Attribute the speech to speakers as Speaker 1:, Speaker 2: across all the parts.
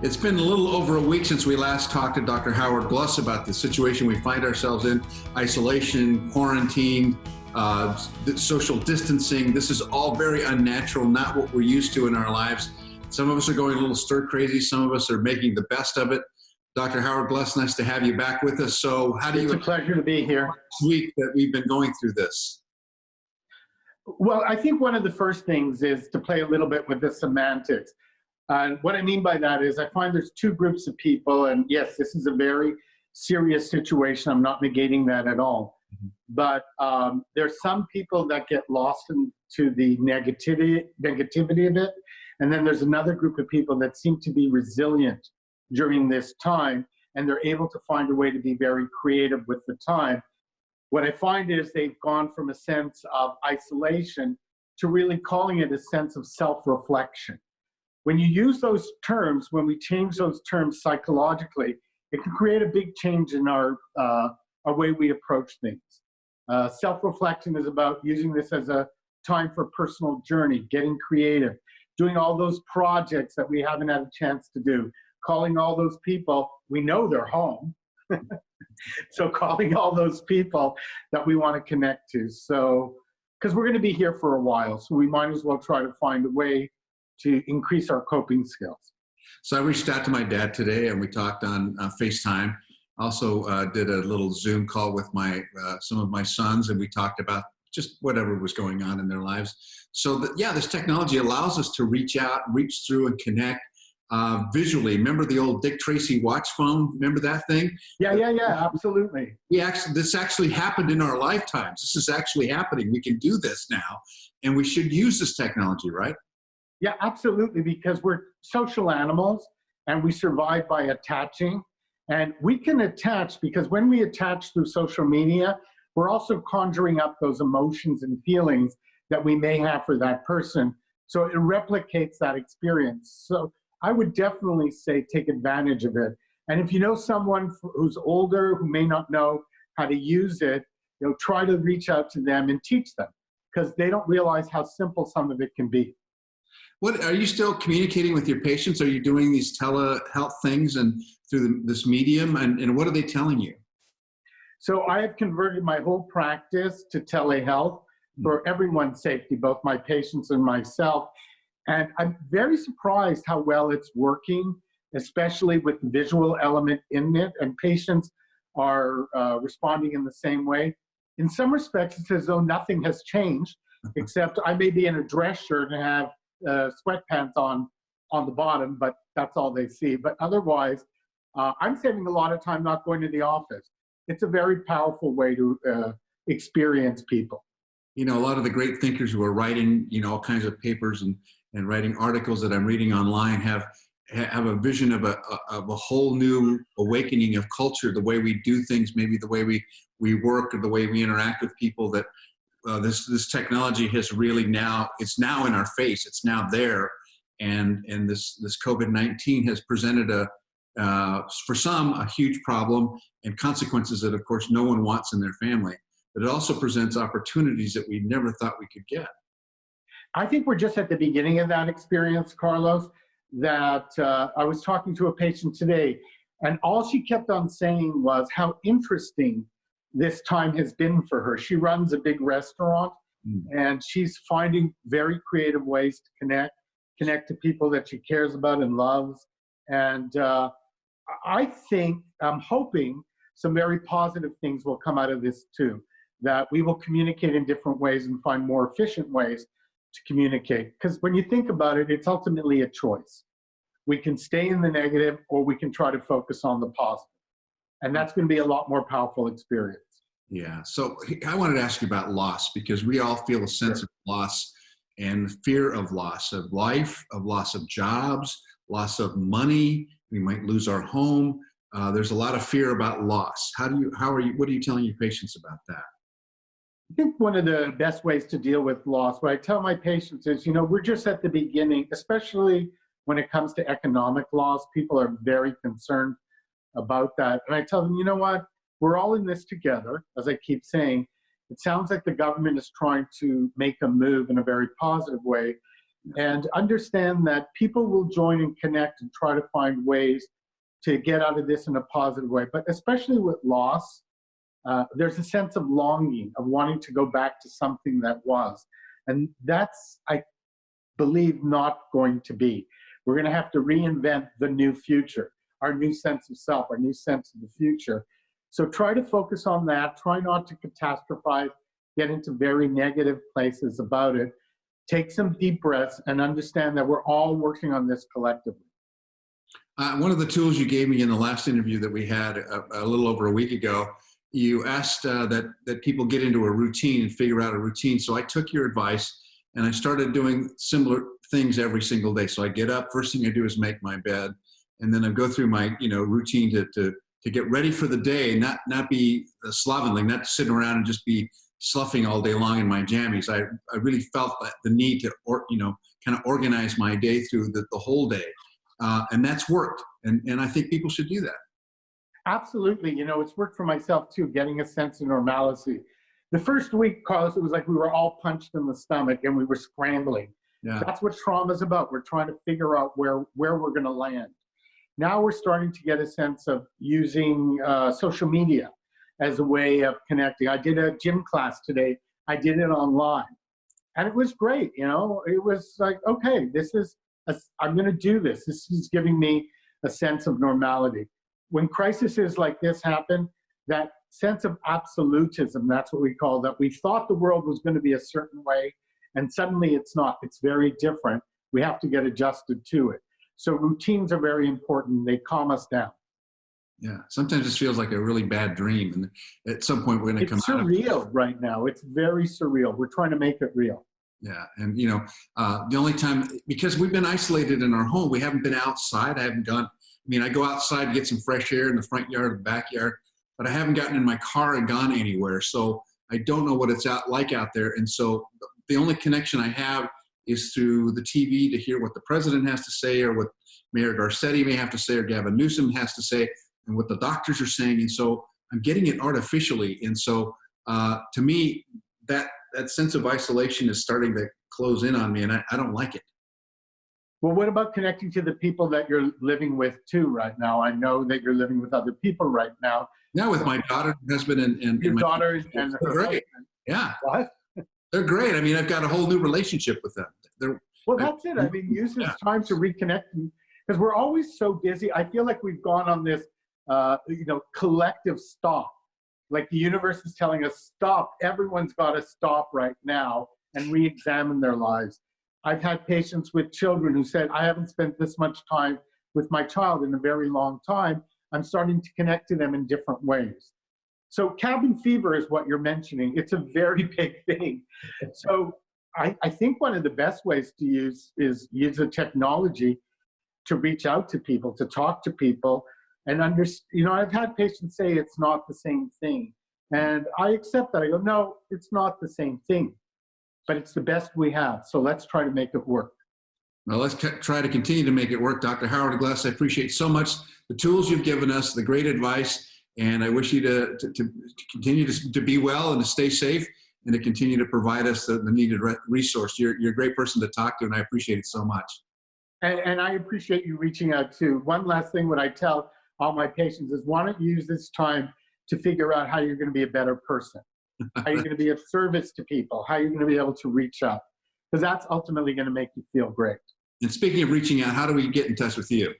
Speaker 1: It's been a little over a week since we last talked to Dr. Howard Gluss about the situation we find ourselves in, isolation, quarantine, social distancing. This is all very unnatural, not what we're used to in our lives. Some of us are going a little stir crazy. Some of us are making the best of it. Dr. Howard Gluss, nice to have you back with us. So how do you—
Speaker 2: It's a pleasure to be here.
Speaker 1: This week that we've been going through this?
Speaker 2: Well, I think one of the first things is to play a little bit with the semantics. And what I mean by that is I find there's two groups of people, and yes, this is a very serious situation. I'm not negating that at all. But there's some people that get lost into the negativity of it. And then there's another group of people that seem to be resilient during this time, and they're able to find a way to be very creative with the time. What I find is they've gone from a sense of isolation to really calling it a sense of self-reflection. When you use those terms, when we change those terms psychologically, it can create a big change in our way we approach things. Self-reflection is about using this as a time for personal journey, getting creative, doing all those projects that we haven't had a chance to do, calling all those people, we know they're home, so calling all those people that we want to connect to. So, because we're going to be here for a while, so we might as well try to find a way to increase our coping skills.
Speaker 1: So I reached out to my dad today, and we talked on FaceTime. Also did a little Zoom call with some of my sons, and we talked about just whatever was going on in their lives. So yeah, this technology allows us to reach out, reach through, and connect visually. Remember the old Dick Tracy watch phone? Remember that thing?
Speaker 2: Yeah, absolutely.
Speaker 1: This actually happened in our lifetimes. This is actually happening. We can do this now, and we should use this technology, right?
Speaker 2: Yeah, absolutely, because we're social animals and we survive by attaching. And we can attach because when we attach through social media, we're also conjuring up those emotions and feelings that we may have for that person. So it replicates that experience. So I would definitely say take advantage of it. And if you know someone who's older, who may not know how to use it, try to reach out to them and teach them, because they don't realize how simple some of it can be.
Speaker 1: What are you still communicating with your patients? Are you doing these telehealth things and through this medium? And what are they telling you?
Speaker 2: So I have converted my whole practice to telehealth for everyone's safety, both my patients and myself. And I'm very surprised how well it's working, especially with the visual element in it. And patients are responding in the same way. In some respects, it's as though nothing has changed, except I may be in a dress shirt and have sweatpants on the bottom, but that's all they see. But otherwise, I'm saving a lot of time not going to the office. It's a very powerful way to experience people.
Speaker 1: A lot of the great thinkers who are writing, all kinds of papers and writing articles that I'm reading online have a vision of a whole new awakening of culture, the way we do things, maybe the way we work or the way we interact with people, that this technology has really it's now in our face, it's now there. And this COVID-19 has presented for some, a huge problem and consequences that, of course, no one wants in their family. But it also presents opportunities that we never thought we could get.
Speaker 2: I think we're just at the beginning of that experience, Carlos, that I was talking to a patient today, and all she kept on saying was how interesting this time has been for her. She runs a big restaurant, and she's finding very creative ways to connect to people that she cares about and loves. And I'm hoping some very positive things will come out of this too, that we will communicate in different ways and find more efficient ways to communicate. Because when you think about it, it's ultimately a choice. We can stay in the negative, or we can try to focus on the positive. And that's going to be a lot more powerful experience.
Speaker 1: Yeah. So I wanted to ask you about loss, because we all feel a sense of loss and fear of loss of life, of loss of jobs, loss of money. We might lose our home. There's a lot of fear about loss. What are you telling your patients about that?
Speaker 2: I think one of the best ways to deal with loss, what I tell my patients is, we're just at the beginning, especially when it comes to economic loss. People are very concerned about that. And I tell them, you know what? We're all in this together. As I keep saying, it sounds like the government is trying to make a move in a very positive way and understand that people will join and connect and try to find ways to get out of this in a positive way. But especially with loss, there's a sense of longing, of wanting to go back to something that was. And that's, I believe, not going to be. We're going to have to reinvent the new future, our new sense of self, our new sense of the future. So try to focus on that. Try not to catastrophize, get into very negative places about it. Take some deep breaths and understand that we're all working on this collectively.
Speaker 1: One of the tools you gave me in the last interview that we had a little over a week ago, you asked that people get into a routine and figure out a routine. So I took your advice and I started doing similar things every single day. So I get up, first thing I do is make my bed, and then I go through my routine to get ready for the day, not be slovenly, not sitting around and just be sloughing all day long in my jammies. I really felt the need to kind of organize my day through the whole day. And that's worked. And I think people should do that.
Speaker 2: Absolutely. It's worked for myself too, getting a sense of normalcy. The first week, Carlos, it was like we were all punched in the stomach and we were scrambling.
Speaker 1: Yeah.
Speaker 2: That's what trauma is about. We're trying to figure out where we're going to land. Now we're starting to get a sense of using social media as a way of connecting. I did a gym class today. I did it online. And it was great. It was like, okay, I'm going to do this. This is giving me a sense of normality. When crises like this happen, that sense of absolutism, that's what we call that. We thought the world was going to be a certain way, and suddenly it's not. It's very different. We have to get adjusted to it. So routines are very important. They calm us down.
Speaker 1: Yeah, sometimes it feels like a really bad dream, and at some point we're going to come out of it.
Speaker 2: It's surreal right now. It's very surreal. We're trying to make it real.
Speaker 1: Yeah, and the only time, because we've been isolated in our home, we haven't been outside. I haven't gone. I go outside to get some fresh air in the front yard or the backyard, but I haven't gotten in my car and gone anywhere. So I don't know what it's like out there. And so the only connection I have is through the TV to hear what the president has to say, or what Mayor Garcetti may have to say, or Gavin Newsom has to say, and what the doctors are saying. And so I'm getting it artificially. And so to me, that sense of isolation is starting to close in on me, and I don't like it.
Speaker 2: Well, what about connecting to the people that you're living with too right now? I know that you're living with other people right now.
Speaker 1: Yeah, with my daughter, husband, and
Speaker 2: your
Speaker 1: my
Speaker 2: daughter and her
Speaker 1: great.
Speaker 2: husband.
Speaker 1: Yeah.
Speaker 2: What?
Speaker 1: They're great. I've got a whole new relationship with them.
Speaker 2: Well, that's it. Use this time to reconnect, because we're always so busy. I feel like we've gone on this, collective stop. Like the universe is telling us, stop. Everyone's got to stop right now and re-examine their lives. I've had patients with children who said, I haven't spent this much time with my child in a very long time. I'm starting to connect to them in different ways. So cabin fever is what you're mentioning. It's a very big thing. So I think one of the best ways to use the technology to reach out to people, to talk to people, and I've had patients say it's not the same thing. And I accept that. I go, no, it's not the same thing, but it's the best we have. So let's try to make it work.
Speaker 1: Well, let's try to continue to make it work. Dr. Howard Gluss, I appreciate so much the tools you've given us, the great advice, and I wish you to continue to be well and to stay safe and to continue to provide us the needed resource. You're a great person to talk to, and I appreciate it so much.
Speaker 2: And I appreciate you reaching out too. One last thing, what I tell all my patients is, why don't you use this time to figure out how you're going to be a better person, how you're going to be of service to people, how you're going to be able to reach out, because that's ultimately going to make you feel great.
Speaker 1: And speaking of reaching out, how do we get in touch with you?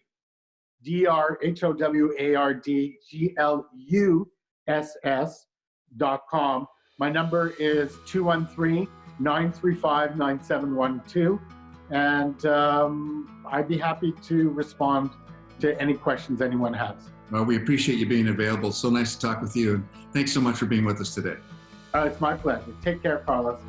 Speaker 2: drhowardgluss.com. My number is 213-935-9712. And I'd be happy to respond to any questions anyone has.
Speaker 1: Well, we appreciate you being available. So nice to talk with you. And thanks so much for being with us today.
Speaker 2: It's my pleasure. Take care, Carlos.